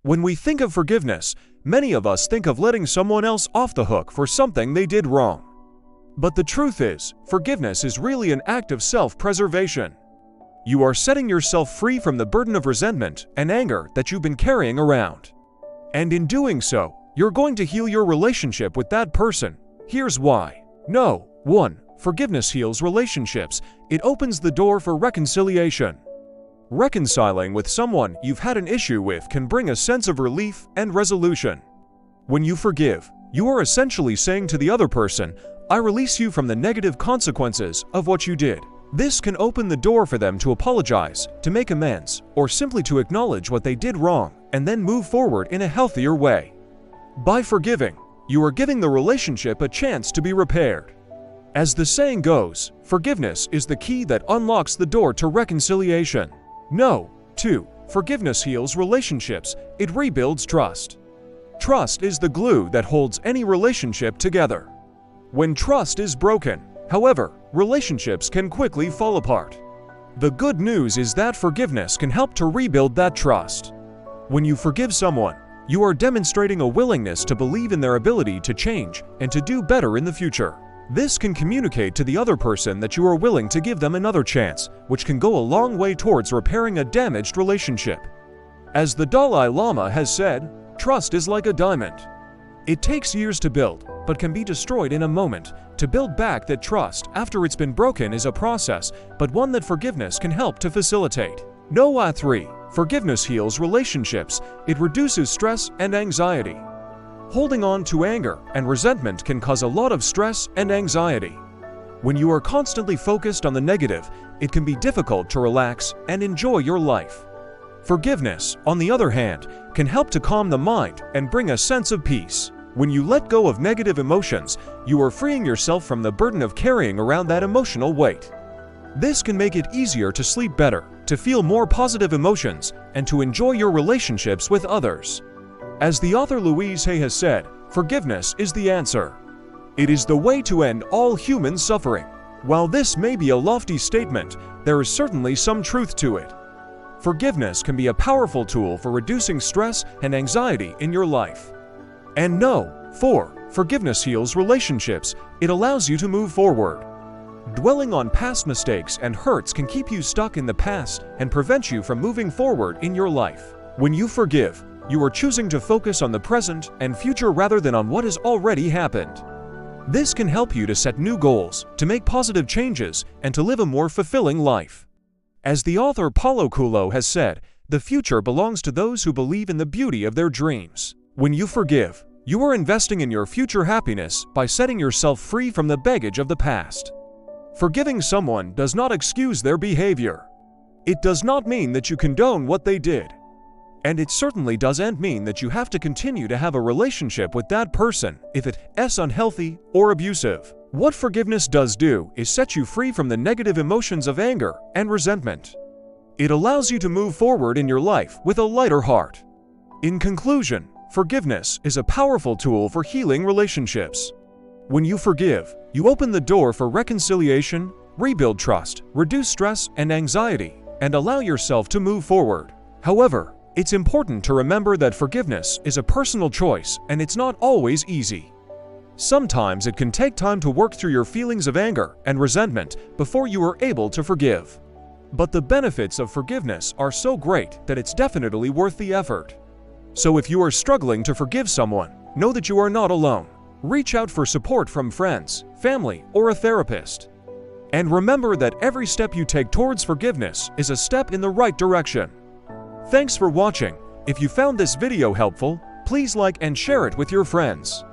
When we think of forgiveness, many of us think of letting someone else off the hook for something they did wrong. But the truth is, forgiveness is really an act of self-preservation. You are setting yourself free from the burden of resentment and anger that you've been carrying around. And in doing so, you're going to heal your relationship with that person. Here's why. 1. Forgiveness heals relationships. It opens the door for reconciliation. Reconciling with someone you've had an issue with can bring a sense of relief and resolution. When you forgive, you are essentially saying to the other person, "I release you from the negative consequences of what you did." This can open the door for them to apologize, to make amends, or simply to acknowledge what they did wrong and then move forward in a healthier way. By forgiving, you are giving the relationship a chance to be repaired. As the saying goes, forgiveness is the key that unlocks the door to reconciliation. 2. Forgiveness heals relationships. It rebuilds trust. Trust is the glue that holds any relationship together. When trust is broken, however, relationships can quickly fall apart. The good news is that forgiveness can help to rebuild that trust. When you forgive someone, you are demonstrating a willingness to believe in their ability to change and to do better in the future. This can communicate to the other person that you are willing to give them another chance, which can go a long way towards repairing a damaged relationship. As the Dalai Lama has said, trust is like a diamond. It takes years to build, but can be destroyed in a moment. To build back that trust after it's been broken is a process, but one that forgiveness can help to facilitate. 3. Forgiveness heals relationships. It reduces stress and anxiety. Holding on to anger and resentment can cause a lot of stress and anxiety. When you are constantly focused on the negative, it can be difficult to relax and enjoy your life. Forgiveness, on the other hand, can help to calm the mind and bring a sense of peace. When you let go of negative emotions, you are freeing yourself from the burden of carrying around that emotional weight. This can make it easier to sleep better, to feel more positive emotions, and to enjoy your relationships with others. As the author Louise Hay has said, forgiveness is the answer. It is the way to end all human suffering. While this may be a lofty statement, there is certainly some truth to it. Forgiveness can be a powerful tool for reducing stress and anxiety in your life. And 4. Forgiveness heals relationships. It allows you to move forward. Dwelling on past mistakes and hurts can keep you stuck in the past and prevent you from moving forward in your life. When you forgive, you are choosing to focus on the present and future rather than on what has already happened. This can help you to set new goals, to make positive changes, and to live a more fulfilling life. As the author Paulo Coelho has said, the future belongs to those who believe in the beauty of their dreams. When you forgive, you are investing in your future happiness by setting yourself free from the baggage of the past. Forgiving someone does not excuse their behavior. It does not mean that you condone what they did. And it certainly doesn't mean that you have to continue to have a relationship with that person if it is unhealthy or abusive. What forgiveness does do is set you free from the negative emotions of anger and resentment. It allows you to move forward in your life with a lighter heart. In conclusion, forgiveness is a powerful tool for healing relationships. When you forgive, you open the door for reconciliation, rebuild trust, reduce stress and anxiety, and allow yourself to move forward. However, it's important to remember that forgiveness is a personal choice and it's not always easy. Sometimes it can take time to work through your feelings of anger and resentment before you are able to forgive. But the benefits of forgiveness are so great that it's definitely worth the effort. So if you are struggling to forgive someone, know that you are not alone. Reach out for support from friends, family, or a therapist. And remember that every step you take towards forgiveness is a step in the right direction. Thanks for watching. If you found this video helpful, please like and share it with your friends.